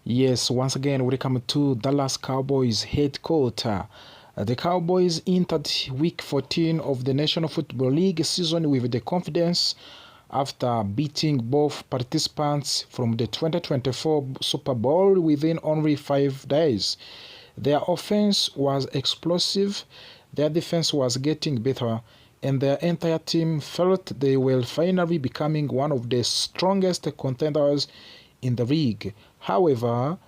Yes, once again, welcome to Dallas Cowboys headquarters. The Cowboys entered Week 14 of the National Football League season with the confidence after beating both participants from the 2024 Super Bowl within only 5 days. Their offense was explosive, their defense was getting better, and their entire team felt they were finally becoming one of the strongest contenders in the league. However,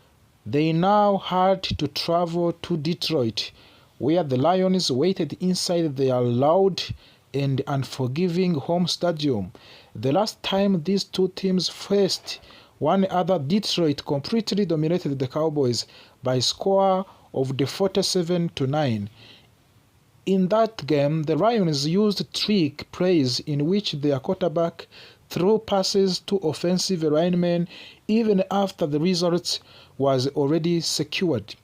they now had to travel to Detroit, where the Lions waited inside their loud and unforgiving home stadium. The last time these two teams faced one another, Detroit completely dominated the Cowboys by a score of 47-9. In that game, the Lions used trick plays in which their quarterback threw passes to offensive linemen even after the result was already secured.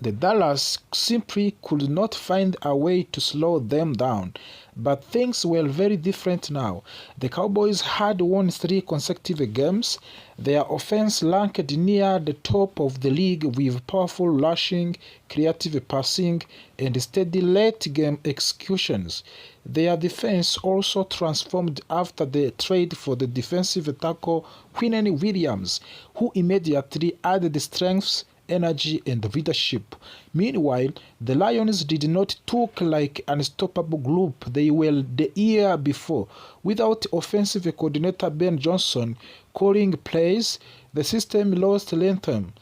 The Dallas simply could not find a way to slow them down. But things were very different now. The Cowboys had won 3 consecutive games. Their offense ranked near the top of the league with powerful rushing, creative passing, and steady late-game executions. Their defense also transformed after the trade for the defensive tackle Quinnen Williams, who immediately added strength, energy, and leadership. Meanwhile, the Lions did not look like an unstoppable group they were the year before. Without offensive coordinator Ben Johnson calling plays, the system lost rhythm.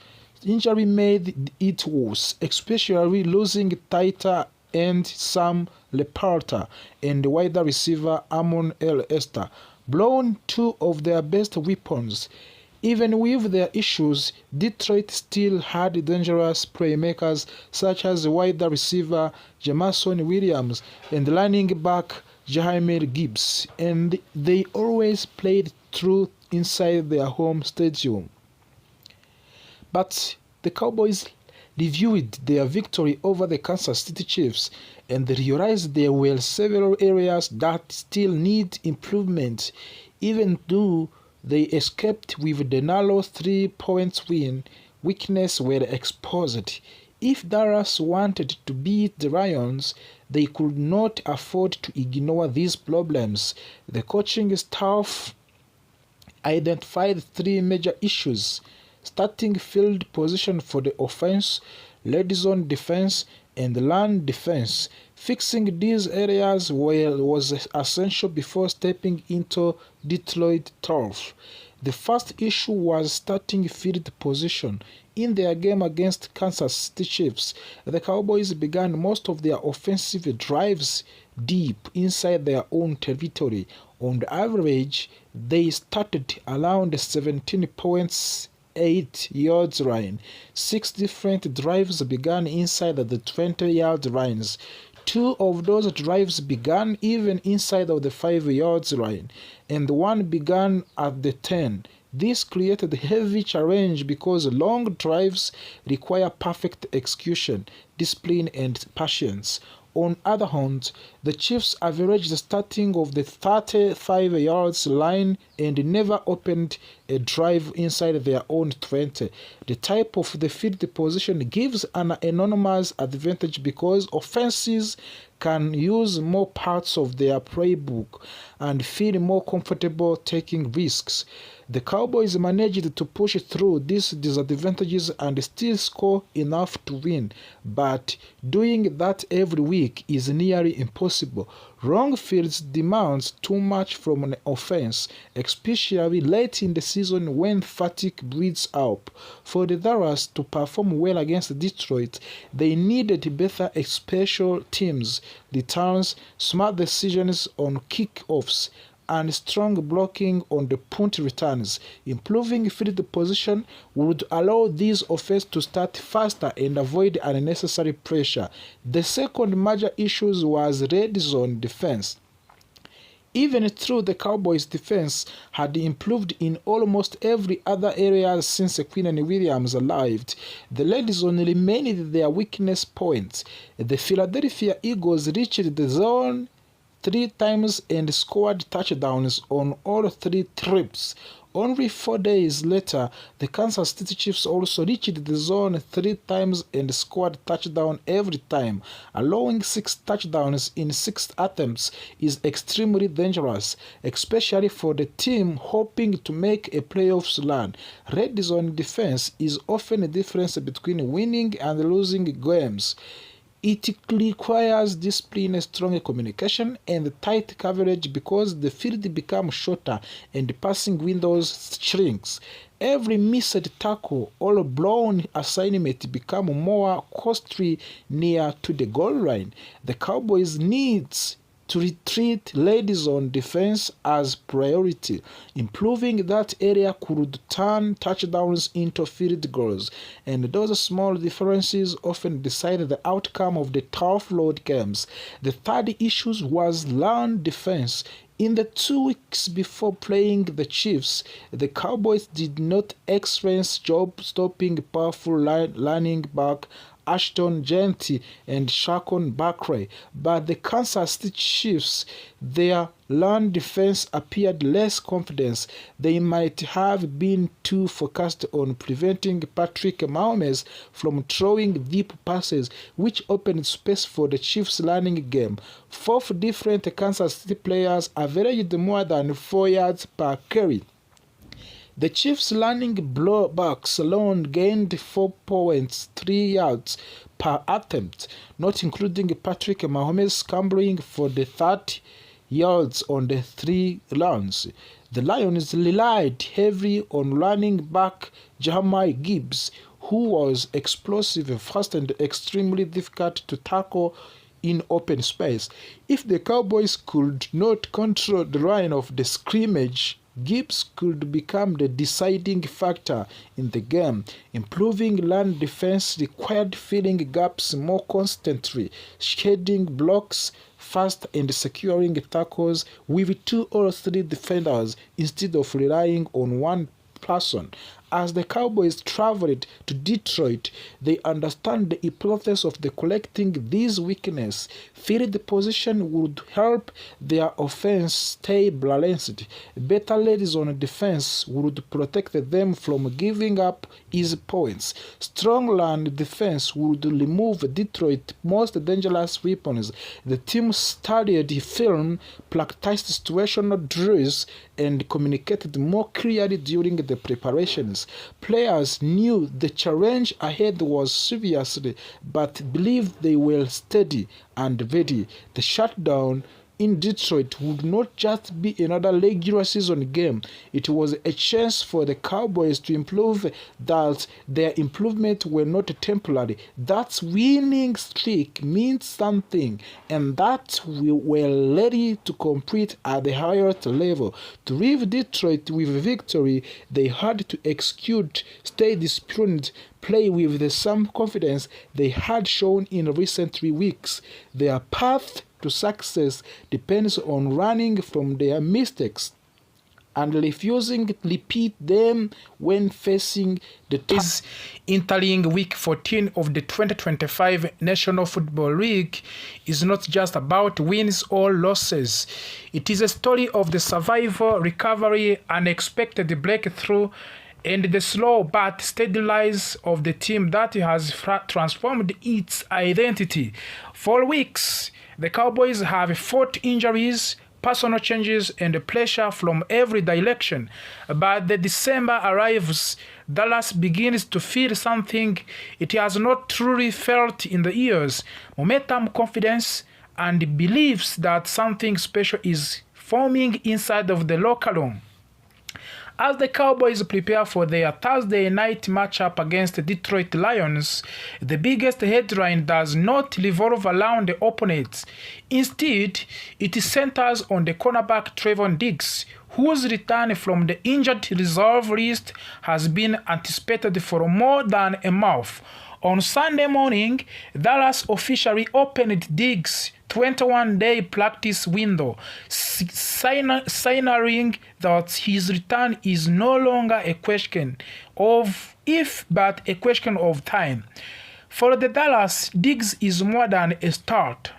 Injury made it worse, especially losing tighter end Sam Leparta and wide receiver Amon El Esther, blown 2 of their best weapons. Even with their issues, Detroit still had dangerous playmakers such as wide receiver Jameson Williams and running back Jameer Gibbs, and they always played through inside their home stadium. But the Cowboys reviewed their victory over the Kansas City Chiefs and realized there were several areas that still need improvement, even though they escaped with the narrow 3-point win. Weaknesses were exposed. If Dallas wanted to beat the Lions, they could not afford to ignore these problems. The coaching staff identified 3 major issues: starting field position for the offense, red zone defense, and run defense. Fixing these areas was essential before stepping into Detroit turf. The first issue was starting field position. In their game against Kansas City Chiefs, the Cowboys began most of their offensive drives deep inside their own territory. On average, they started around 17 points 8-yard line. 6 different drives began inside the 20-yard lines. 2 of those drives began even inside of the 5-yard line, and 1 began at the 10. This created heavy challenge because long drives require perfect execution, discipline, and patience. On the other hand, the Chiefs averaged starting of the 35-yard line and never opened a drive inside their own 20. The type of the field position gives an enormous advantage because offenses can use more parts of their playbook and feel more comfortable taking risks. The Cowboys managed to push through these disadvantages and still score enough to win, but doing that every week is nearly impossible. Long fields demands too much from an offense, especially late in the season when fatigue breeds up. For the Dallas to perform well against Detroit, they needed better special teams, returns, smart decisions on kickoffs, and strong blocking on the punt returns. Improving field position would allow these offenses to start faster and avoid unnecessary pressure. The second major issue was red zone defense. Even though the Cowboys' defense had improved in almost every other area since Quinnen Williams arrived, the red zone remained their weakness point. The Philadelphia Eagles reached the zone 3 times and scored touchdowns on all 3 trips. Only 4 days later, the Kansas City Chiefs also reached the zone 3 times and scored touchdown every time. Allowing 6 touchdowns in 6 attempts is extremely dangerous, especially for the team hoping to make a playoffs run. Red zone defense is often the difference between winning and losing games. It requires discipline, strong communication, and tight coverage because the field becomes shorter and the passing windows shrinks. Every missed tackle or blown assignment becomes more costly near to the goal line. The Cowboys needs to treat red zone defense as priority. Improving that area could turn touchdowns into field goals, and those small differences often decide the outcome of the tough road games. The third issue was run defense. In the 2 weeks before playing the Chiefs, the Cowboys did not experience job stopping powerful running back Ashton Genty and Shaquan Barkley, but the Kansas City Chiefs, their run defense appeared less confident. They might have been too focused on preventing Patrick Mahomes from throwing deep passes, which opened space for the Chiefs' running game. 4 different Kansas City players averaged more than 4 yards per carry. The Chiefs' running backs alone gained 4.3 yards per attempt, not including Patrick Mahomes scrambling for the 30 yards on the 3 runs. The Lions relied heavily on running back Jahmyr Gibbs, who was explosive, fast, and extremely difficult to tackle in open space. If the Cowboys could not control the line of the scrimmage, Gibbs could become the deciding factor in the game. Improving run defense required filling gaps more constantly, shedding blocks fast, and securing tackles with 2 or 3 defenders instead of relying on one person. As the Cowboys traveled to Detroit, they understand the importance of collecting these weaknesses. Field position would help their offense stay balanced. Better red zone defense would protect them from giving up easy points. Strong run defense would remove Detroit's most dangerous weapons. The team studied film, practiced situational drills, and communicated more clearly during the preparations. Players knew the challenge ahead was serious, but believed they were steady and ready. The shutdown in Detroit would not just be another regular season game. It was a chance for the Cowboys to improve, that their improvements were not temporary. That winning streak means something, and that we were ready to compete at the highest level. To leave Detroit with a victory, they had to execute, stay disciplined, play with the same confidence they had shown in recent weeks. Their path to success depends on learning from their mistakes and refusing to repeat them when facing the teams. Entering week 14 of the 2025 National Football League is not just about wins or losses. It is a story of the survival, recovery, unexpected breakthrough, and the slow but steady rise of the team that has transformed its identity. For weeks, the Cowboys have fought injuries, personal changes, and pressure from every direction. But the December arrives, Dallas begins to feel something it has not truly felt in the years: momentum, confidence, and believes that something special is forming inside of the locker room. As the Cowboys prepare for their Thursday night matchup against the Detroit Lions, the biggest headline does not revolve around the opponents. Instead, it centers on the cornerback Trevon Diggs, whose return from the injured reserve list has been anticipated for more than a month. On Sunday morning, Dallas officially opened Diggs' 21-day practice window, signaling that his return is no longer a question of if, but a question of time. For the Dallas, Diggs is more than a start.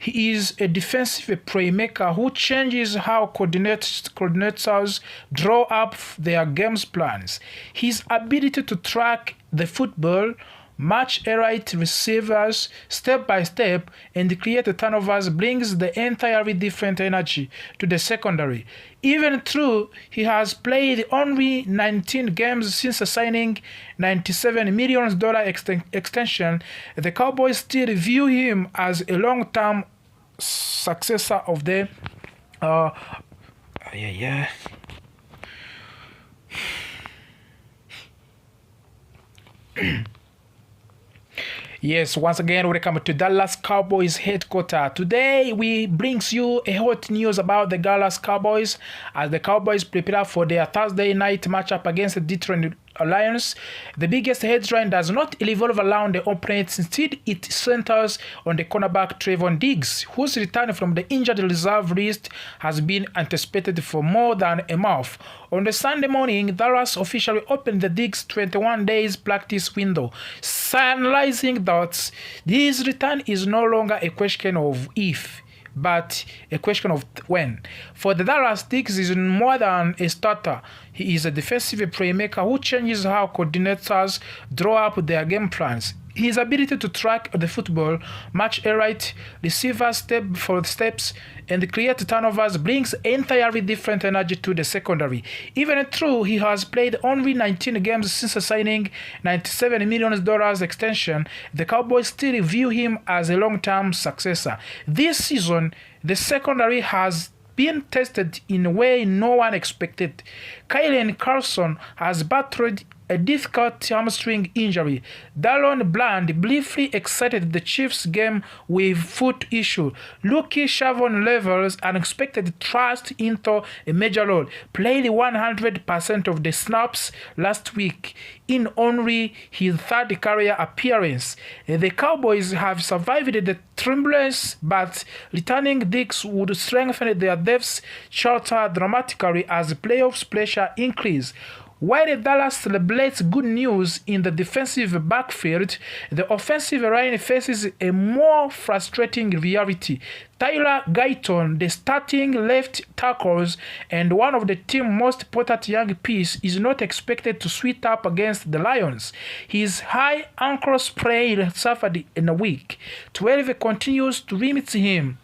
He is a defensive playmaker who changes how coordinators draw up their games plans. His ability to track the football, match right receivers step by step, and create turnovers brings the entirely different energy to the secondary. Even though he has played only 19 games since signing $97 million extension, the Cowboys still view him as a long-term successor of the Yes, once again, welcome to Dallas Cowboys headquarters. Today, we brings you a hot news about the Dallas Cowboys as the Cowboys prepare for their Thursday night matchup against the Detroit Lions. The biggest headline does not revolve around the opponents. Instead, it centers on the cornerback Trevon Diggs, whose return from the injured reserve list has been anticipated for more than a month. On the Sunday morning, Dallas officially opened the Diggs 21 days practice window, signalizing that his return is no longer a question of if, but a question of when. For the Dallas, Diggs is more than a starter. He is a defensive playmaker who changes how coordinators draw up their game plans. His ability to track the football, match a right receiver step for steps, and create turnovers brings entirely different energy to the secondary. Even though he has played only 19 games since signing $97 million extension, the Cowboys still view him as a long-term successor. This season, the secondary has been tested in a way no one expected. Kylen Carlson has battled a difficult hamstring injury. Dallon Bland briefly exited the Chiefs game with foot issue. Lucky Shavon Levels unexpected thrust into a major role, played 100% of the snaps last week in only his third career appearance. The Cowboys have survived the turbulence, but returning Diggs would strengthen their depth chart dramatically as playoffs pressure increase. While Dallas celebrates good news in the defensive backfield, the offensive line faces a more frustrating reality. Tyler Guyton, the starting left tackles and one of the team's most important young pieces, is not expected to suit up against the Lions. His high ankle sprain suffered in a week. 12 continues to limit him,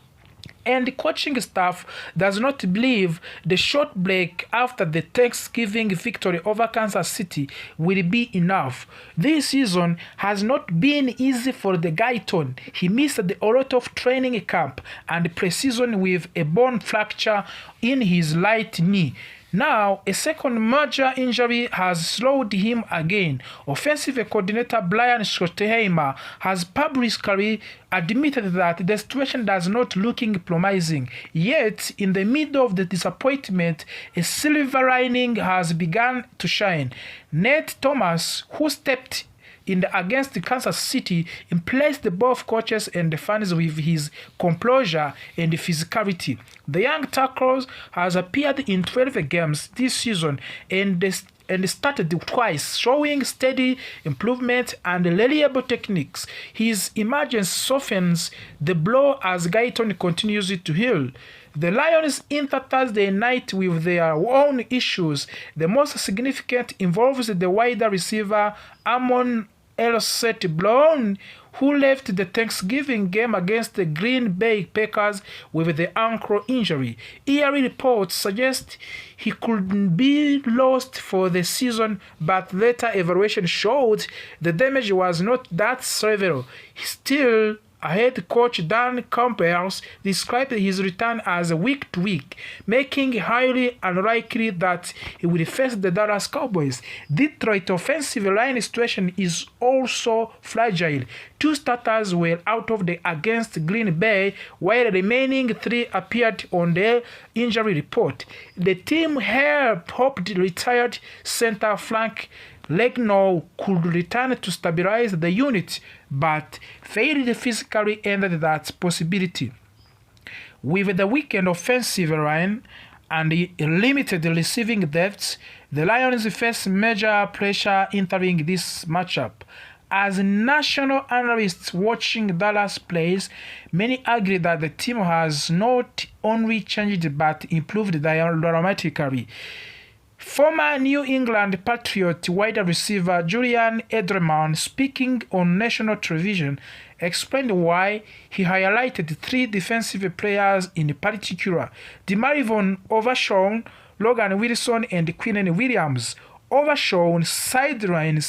and the coaching staff does not believe the short break after the Thanksgiving victory over Kansas City will be enough. This season has not been easy for the Guyton. He missed a lot of training camp and preseason with a bone fracture in his right knee. Now, a second major injury has slowed him again. Offensive coordinator Brian Schottenheimer has publicly admitted that the situation does not looking promising. Yet, in the middle of the disappointment, a silver lining has begun to shine. Nate Thomas, who stepped in against Kansas City, impressed both coaches and the fans with his composure and physicality. The young tackle has appeared in 12 games this season and started twice, showing steady improvement and reliable techniques. His emergence softens the blow as Guyton continues to heal. The Lions enter Thursday night with their own issues. The most significant involves the wide receiver Amon Elset Brown, who left the Thanksgiving game against the Green Bay Packers with the ankle injury. Early reports suggest he could be lost for the season, but later evaluation showed the damage was not that severe. Still, head coach Dan Campbell described his return as week to week, making it highly unlikely that he will face the Dallas Cowboys. Detroit offensive line situation is also fragile. 2 starters were out of the against Green Bay, while the remaining 3 appeared on the injury report. The team hoped retired center Frank Legno could return to stabilize the unit, but failed physically ended that possibility. With the weakened offensive line and limited receiving depth, the Lions face major pressure entering this matchup. As national analysts watching Dallas plays, many agree that the team has not only changed but improved dramatically. Former New England Patriot wide receiver Julian Edelman, speaking on national television, explained why he highlighted three defensive players in particular: DeMarvin Overshown, Logan Wilson, and Quinnen Williams. Overshown sideline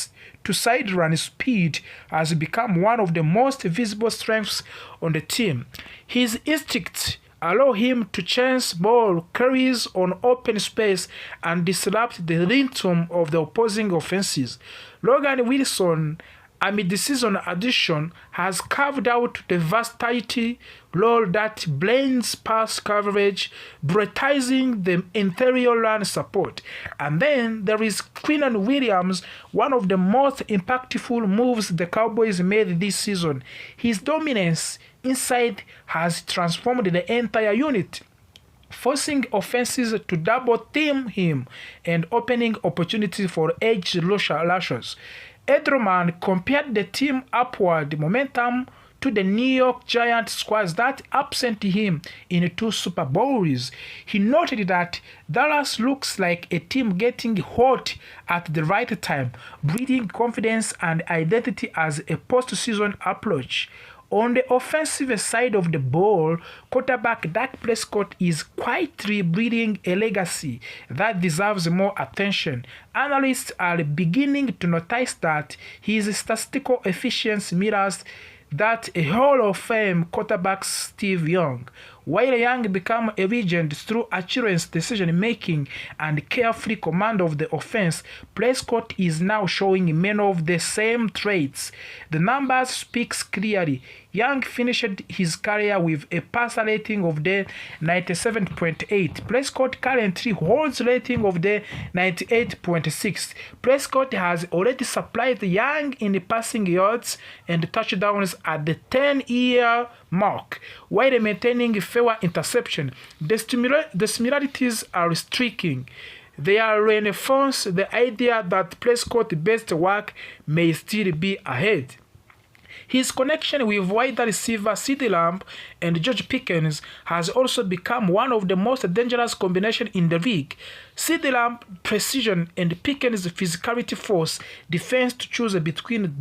speed has become one of the most visible strengths on the team. His instincts allow him to chase ball carries on open space and disrupt the rhythm of the opposing offenses. Logan Wilson, a mid-season addition, has carved out the versatility role that blends pass coverage, prioritizing the interior line support. And then there is Quinnen Williams, one of the most impactful moves the Cowboys made this season. His dominance inside has transformed the entire unit, forcing offenses to double team him and opening opportunities for edge rushers. Edelman compared the team upward momentum to the New York Giants squads that absent him in 2 Super Bowls. He noted that Dallas looks like a team getting hot at the right time, breeding confidence and identity as a postseason approach. On the offensive side of the ball, quarterback Dak Prescott is quietly breeding a legacy that deserves more attention. Analysts are beginning to notice that his statistical efficiency mirrors that a Hall of Fame quarterback Steve Young. While Young became a legend through accurate decision-making and carefree command of the offense, Prescott is now showing many of the same traits. The numbers speak clearly. Young finished his career with a passer rating of the 97.8. Prescott currently holds a rating of the 98.6. Prescott has already supplied Young in passing yards and touchdowns at the 10-year mark, while maintaining fewer interceptions. The similarities are striking. They are reinforce the idea that Prescott's best work may still be ahead. His connection with wide receiver CeeDee Lamb and George Pickens has also become one of the most dangerous combinations in the league. CeeDee Lamb precision and Pickens physicality force defense to choose between